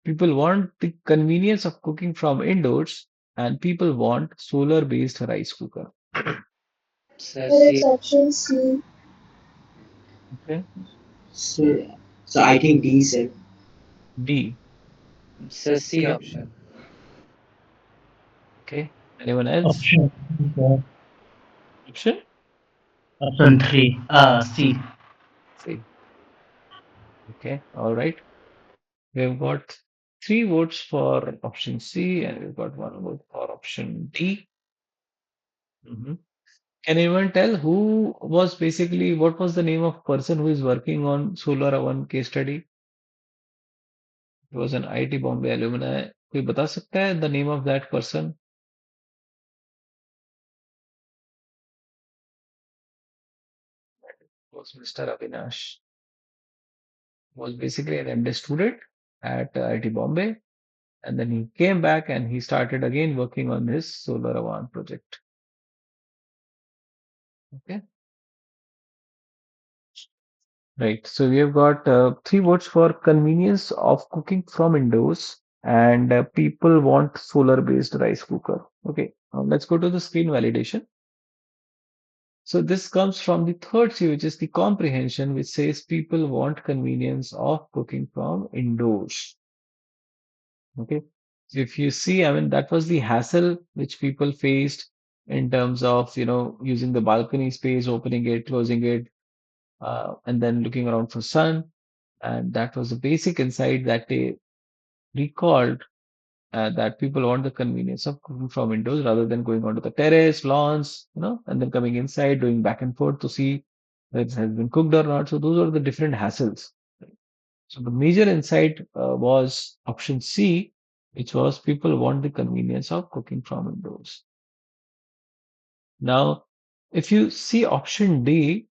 Speaker 1: people want the convenience of cooking from indoors, and people want solar based rice cooker.
Speaker 4: So
Speaker 3: Sir, it's
Speaker 4: C.
Speaker 3: option C.
Speaker 1: Okay.
Speaker 2: So, so I think D, sir.
Speaker 1: D.
Speaker 4: So C
Speaker 1: Okay.
Speaker 4: option.
Speaker 1: Okay. Anyone else?
Speaker 5: Option C,
Speaker 1: Option
Speaker 5: option 3, C.
Speaker 1: C. Okay. All right. We've got three votes for option C and we've got one vote for option D. Mhm. Can anyone tell who was basically what was the name of person who is working on Solar Avan case study? He was an IIT Bombay alumni. कोई बता सकता है the name of that person? Was Mr. Avinash. Was basically an MD student at IIT Bombay, and then he came back and he started again working on his Solar Avan project. Okay. Right. So we have got three votes for convenience of cooking from indoors, and people want solar-based rice cooker. Okay. Let's go to the screen validation. So this comes from the third C, which is the comprehension, which says people want convenience of cooking from indoors. Okay. So if you see, I mean, that was the hassle which people faced in terms of, using the balcony space, opening it, closing it, and then looking around for sun. And that was the basic insight that they recalled that people want the convenience of cooking from indoors rather than going onto the terrace, lawns, and then coming inside, doing back and forth to see whether it has been cooked or not. So those are the different hassles. So the major insight was option C, which was people want the convenience of cooking from indoors. Now, if you see option D,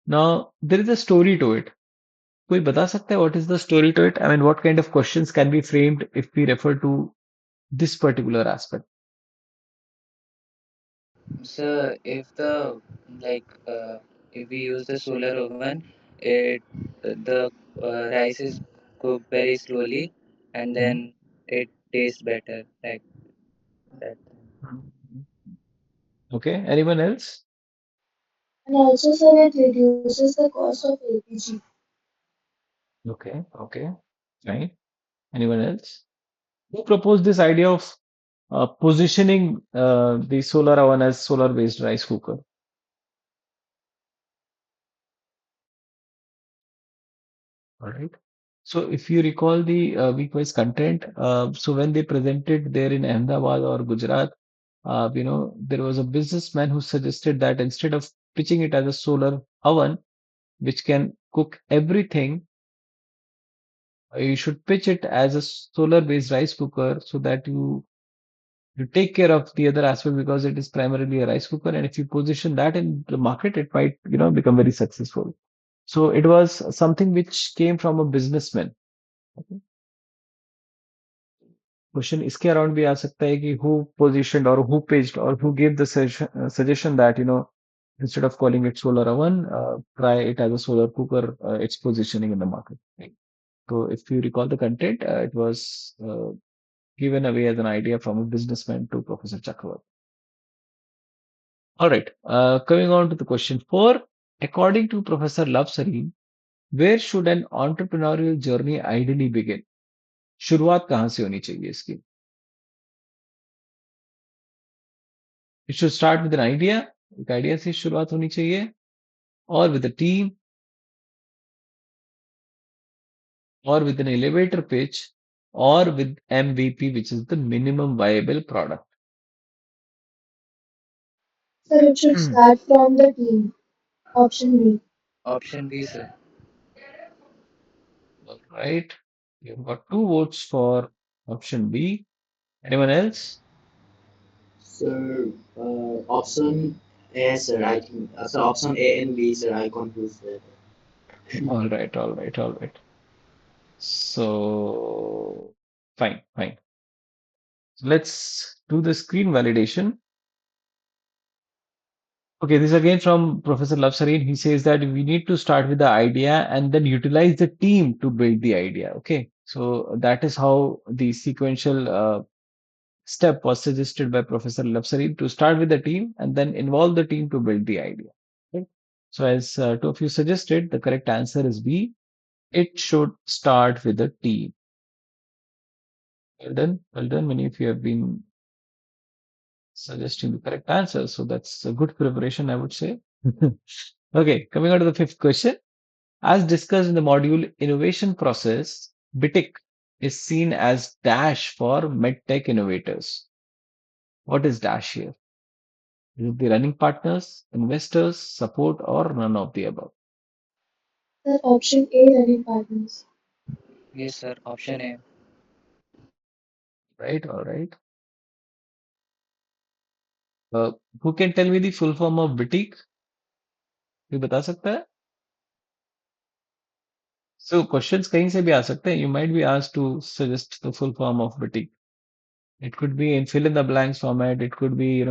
Speaker 1: now there is a story to it. कोई बता सकता है what is the story to it? I mean, what kind of questions can be framed if we refer to this particular aspect?
Speaker 4: So if the like if we use the solar oven, it the rice is cooked very slowly, and
Speaker 1: Mhm.
Speaker 4: then it tastes better like that.
Speaker 1: Okay, anyone else?
Speaker 3: And also, sir, it reduces the cost of LPG.
Speaker 1: Okay, fine. Anyone else? Who proposed this idea of positioning the solar oven as solar-based rice cooker? All right. So if you recall the week-wise content, so when they presented there in Ahmedabad or Gujarat, there was a businessman who suggested that instead of pitching it as a solar oven, which can cook everything, you should pitch it as a solar-based rice cooker so that you take care of the other aspect because it is primarily a rice cooker. And if you position that in the market, it might, become very successful. So it was something which came from a businessman. Okay. Question इसके around भी आ सकता है कि who positioned or who pitched or who gave the suggestion that instead of calling it solar oven, try it as a solar cooker, its positioning in the market, right? So if you recall the content, it was given away as an idea from a businessman to Professor Chakravarti. All right, coming on to the question 4, according to Professor Love Sareen, where should an entrepreneurial journey ideally begin? शुरुआत कहाँ से होनी चाहिए इसकी? It should start with an idea, एक idea से शुरुआत होनी चाहिए, or with a team, or with an elevator pitch, or with MVP, which is the minimum viable product.
Speaker 3: Sir, it should start from the team. Option B.
Speaker 4: Option B, sir.
Speaker 1: All right. You've got two votes for option B. Anyone else?
Speaker 2: Sir, option A, sir. I think. Sir, option A and B, sir. I confused that.
Speaker 1: All right. So, fine. So let's do the screen validation. Okay, this is again from Professor Lavsareen. He says that we need to start with the idea and then utilize the team to build the idea. Okay, so that is how the sequential step was suggested by Professor Lavsareen, to start with the team and then involve the team to build the idea. Okay? So as two of you suggested, the correct answer is B. It should start with the team. Well done. Many of you have been suggesting the correct answer. So that's a good preparation, I would say. Okay, coming on to the fifth question. As discussed in the module innovation process, BITIC is seen as dash for medtech innovators. What is dash here? Is it the running partners, investors, support, or none of the above?
Speaker 3: Sir, option A, running partners.
Speaker 4: Yes, sir. Option A.
Speaker 1: Right, all right. Uh, who can tell me the full form of BITIC? कोई बता सकता है? So questions कहीं से भी आ सकते हैं. You might be asked to suggest the full form of BITIC. It could be in fill in the blanks format. It could be,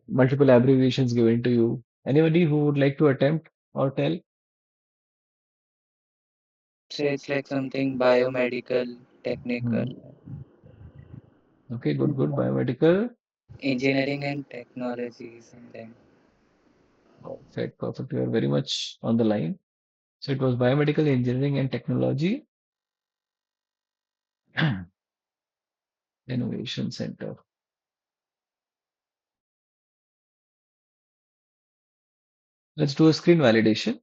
Speaker 1: multiple abbreviations given to you. Anybody who would like to attempt or tell?
Speaker 4: Say it's like something biomedical, technical,
Speaker 1: Hmm. Okay, good. Biomedical.
Speaker 4: engineering and technology, something.
Speaker 1: Perfect. You are very much on the line. So it was biomedical engineering and technology innovation center. Let's do a screen validation.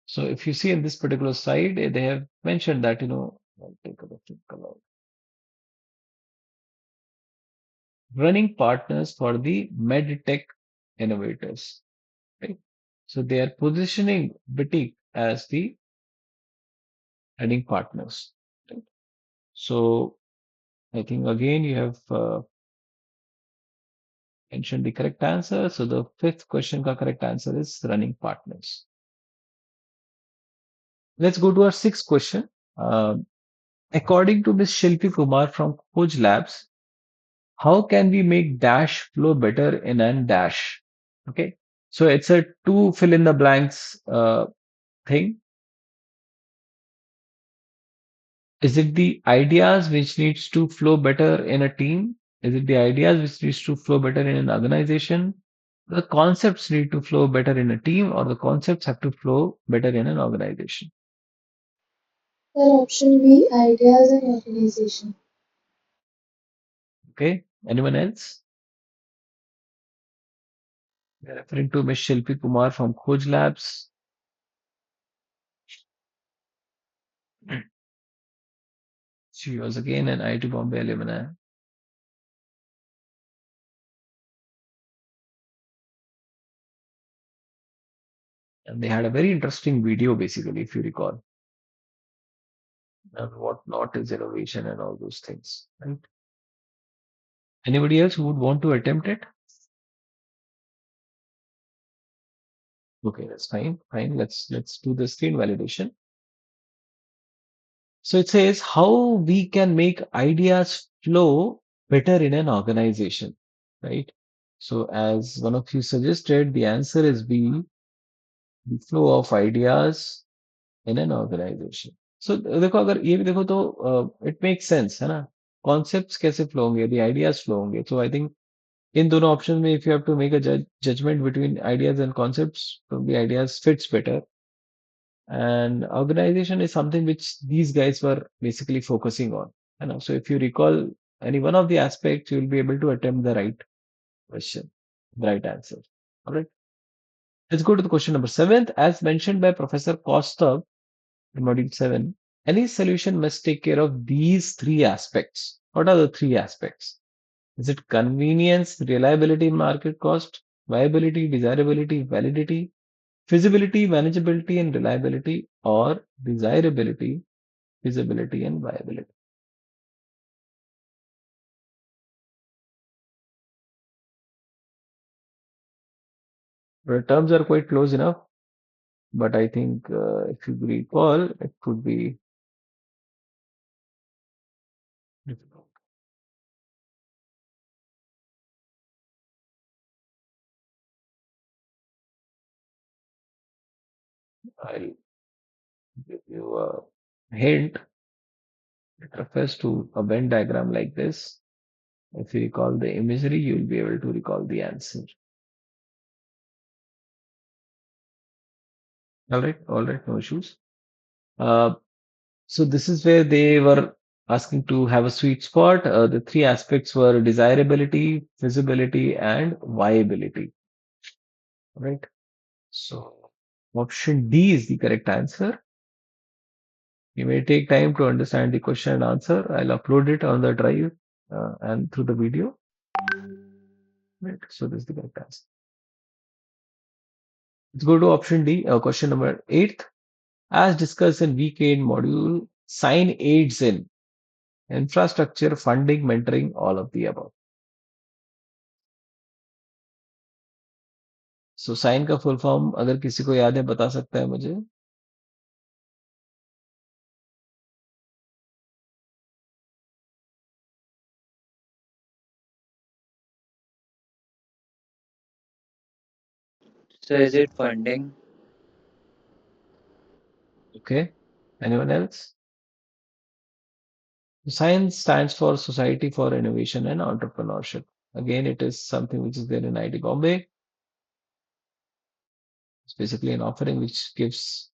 Speaker 1: So if you see in this particular slide, they have mentioned that, I'll take a different color. Running partners for the medtech innovators, right? So they are positioning Boutique as the running partners. Right? So I think again you have mentioned the correct answer. So the fifth question ka correct answer is running partners. Let's go to our sixth question. Um According to Ms. Shilpi Kumar from Khoj Labs, how can we make dash flow better in an dash? Okay. So it's a two fill in the blanks thing. Is it the ideas which needs to flow better in a team? Is it the ideas which needs to flow better in an organization? The concepts need to flow better in a team, or the concepts have to flow better in an organization?
Speaker 3: Then option B, ideas and organization.
Speaker 1: Okay. Anyone else? We're referring to Ms. Shilpi Kumar from Khoj Labs. She was again an IIT Bombay alumni. And they had a very interesting video, basically, if you recall, and what not is innovation and all those things. Right? Anybody else who would want to attempt it? Okay, that's fine. Fine. Let's do the screen validation. So it says how we can make ideas flow better in an organization, right? So as one of you suggested, the answer is B, the flow of ideas in an organization. So देखो अगर ये भी देखो तो it makes sense है ना? Concepts कैसे flow होंगे? The ideas flow होंगे. So I think in दोनों options में if you have to make a judgment between ideas and concepts, probably ideas fits better. And organization is something which these guys were basically focusing on. You know, so if you recall any one of the aspects, you will be able to attempt the right question, the right answer. All right. Let's go to the question number seventh. As mentioned by Professor Kostav in module 7, any solution must take care of these three aspects. What are the three aspects? Is it convenience, reliability, market cost, viability, desirability, validity, feasibility, manageability, and reliability, or desirability, feasibility, and viability? The terms are quite close enough, but I think if you recall, it could be difficult. I'll give you a hint. It refers to a Venn diagram like this. If you recall the imagery, you'll be able to recall the answer. All right, no issues. Uh, so this is where they were asking to have a sweet spot. The three aspects were desirability, feasibility, and viability. All right. So option D is the correct answer. You may take time to understand the question and answer. I'll upload it on the drive and through the video. Right. So this is the correct answer. Let's go to option D, question number 8. As discussed in week 8 module, sign aids in infrastructure, funding, mentoring, all of the above. So sign का full form अगर किसी को याद है बता सकता है मुझे.
Speaker 4: So is it funding?
Speaker 1: Okay. Anyone else? Science stands for Society for Innovation and Entrepreneurship. Again, it is something which is there in IT Bombay. It's basically an offering which gives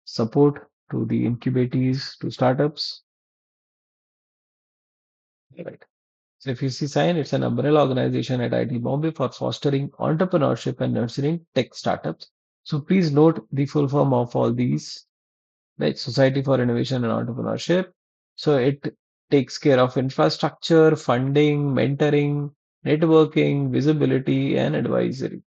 Speaker 1: support to the incubatees, to startups. Right. So if you see sign, it's an umbrella organization at IT Bombay for fostering entrepreneurship and nurturing tech startups. So please note the full form of all these, right? Society for Innovation and Entrepreneurship. So it takes care of infrastructure, funding, mentoring, networking, visibility, and advisory.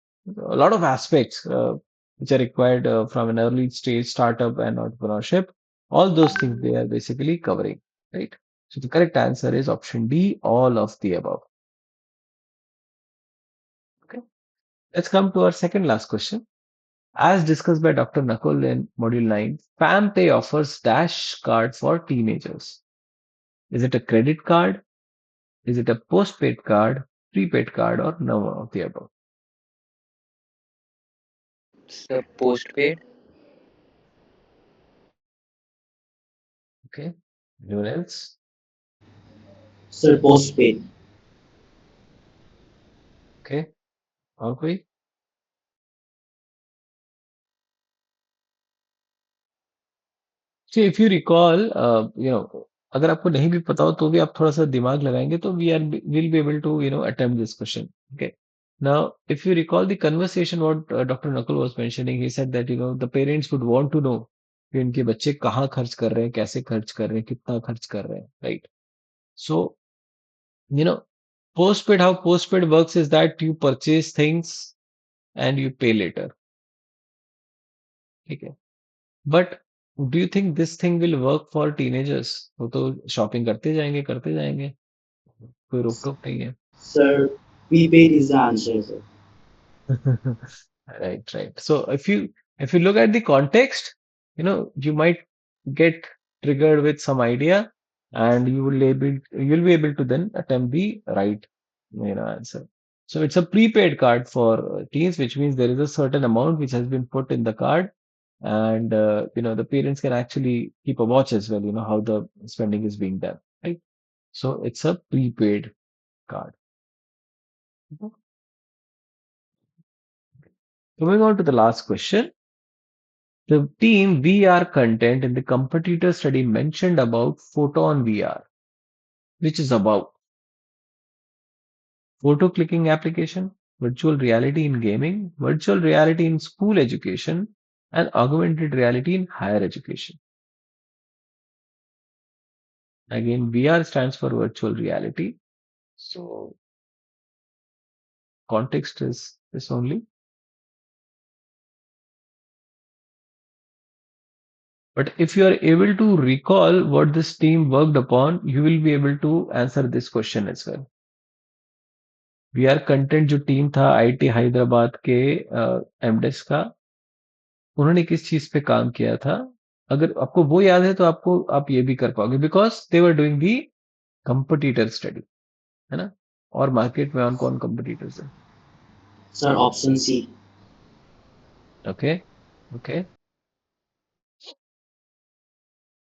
Speaker 1: A lot of aspects which are required from an early stage startup and entrepreneurship. All those things they are basically covering, right? So the correct answer is option D, all of the above. Okay. Let's come to our second last question. As discussed by Dr. Nakul in Module 9, FamPay offers Dash card for teenagers. Is it a credit card? Is it a postpaid card, prepaid card, or none of the above?
Speaker 4: It's the postpaid.
Speaker 1: Okay. Anyone else?
Speaker 2: Sir, postpaid.
Speaker 1: Okay. और कोई? See, if you recall, अगर आपको नहीं भी पता हो तो भी आप थोड़ा सा दिमाग लगाएंगे तो we'll be able to attempt this question. Okay. Now, if you recall the conversation what Dr. Nakul was mentioning, he said that the parents would want to know कि उनके बच्चे कहाँ खर्च कर रहे हैं, कैसे खर्च कर रहे हैं, कितना खर्च कर रहे हैं, right? So, you know, how postpaid works is that you purchase things and you pay later. ठीक है. But do you think this thing will work for teenagers? वो तो शॉपिंग करते जाएंगे, कोई रोक टोक नहीं है.
Speaker 2: Sir, prepaid is the answer, sir.
Speaker 1: Right, right. So if you look at the context, you might get triggered with some idea, and you'll be able to then attempt the right answer. So it's a prepaid card for teens, which means there is a certain amount which has been put in the card, and the parents can actually keep a watch as well. How the spending is being done, right? So it's a prepaid card. Mhm. Moving on to the last question. The team VR content in the competitor study mentioned about Photon VR, which is about photo clicking application, virtual reality in gaming, virtual reality in school education, and augmented reality in higher education. Again, VR stands for virtual reality. So context is this only. But if you are able to recall what this team worked upon, you will be able to answer this question as well. VR content जो team था IIT Hyderabad के एमडेस का, उन्होंने किस चीज पे काम किया था? अगर आपको वो याद है तो आप ये भी कर पाओगे, because they were doing the competitor study, है ना? और मार्केट में कौन कौन कंपटीटर्स है?
Speaker 2: Sir, option C.
Speaker 1: Okay, okay.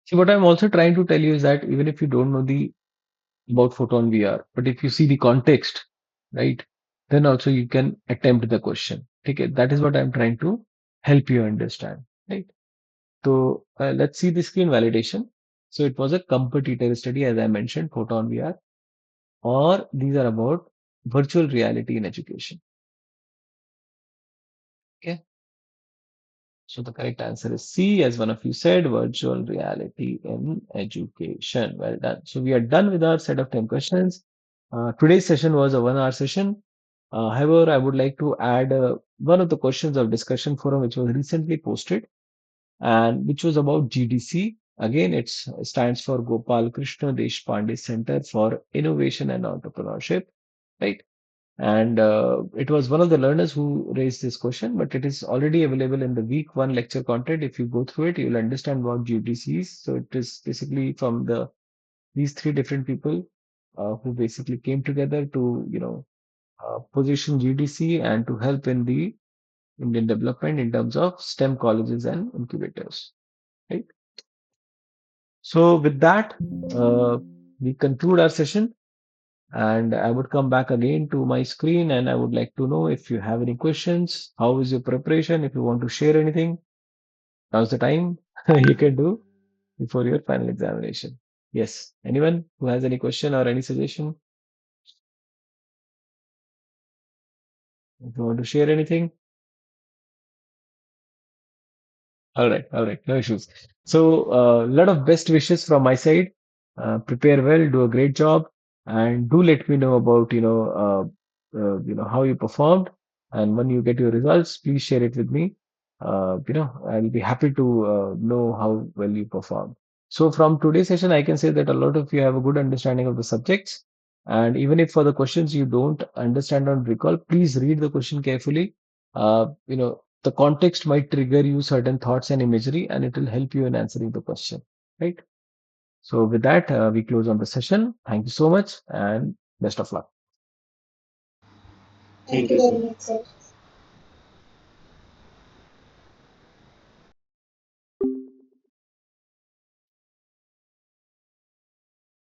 Speaker 1: See, what I'm also trying to tell you is that even if you don't know the about photon VR, but if you see the context, right, then also you can attempt the question. Okay, that is what I'm trying to help you understand, right? So let's see the screen validation. So it was a competitor study, as I mentioned, Photon VR, or these are about virtual reality in education. Okay. So the correct answer is C, as one of you said, virtual reality in education. Well done. So we are done with our set of 10 questions. Today's session was a 1 hour session. However, I would like to add one of the questions of discussion forum, which was recently posted, and which was about GDC. Again, it stands for Gopal Krishna Deshpande Center for Innovation and Entrepreneurship, right? And it was one of the learners who raised this question, but it is already available in the week one lecture content. If you go through it, you'll understand what GDC is. So it is basically from these three different people who basically came together to position GDC and to help in the Indian development in terms of STEM colleges and incubators. Right. So with that, we conclude our session, and I would come back again to my screen, and I would like to know if you have any questions. How is your preparation? If you want to share anything, now's the time you can do before your final examination. Yes. Anyone who has any question or any suggestion? If you want to share anything? All right, no issues. So, a lot of best wishes from my side. Prepare well, do a great job, and do let me know about how you performed. And when you get your results, please share it with me. I'll be happy to know how well you perform. So from today's session, I can say that a lot of you have a good understanding of the subjects. And even if for the questions you don't understand or recall, please read the question carefully. The context might trigger you certain thoughts and imagery, and it will help you in answering the question. Right. So with that, we close on the session. Thank you so much and best of luck.
Speaker 2: Thank
Speaker 3: Thank
Speaker 2: you,
Speaker 3: you
Speaker 2: sir.
Speaker 3: very much, sir.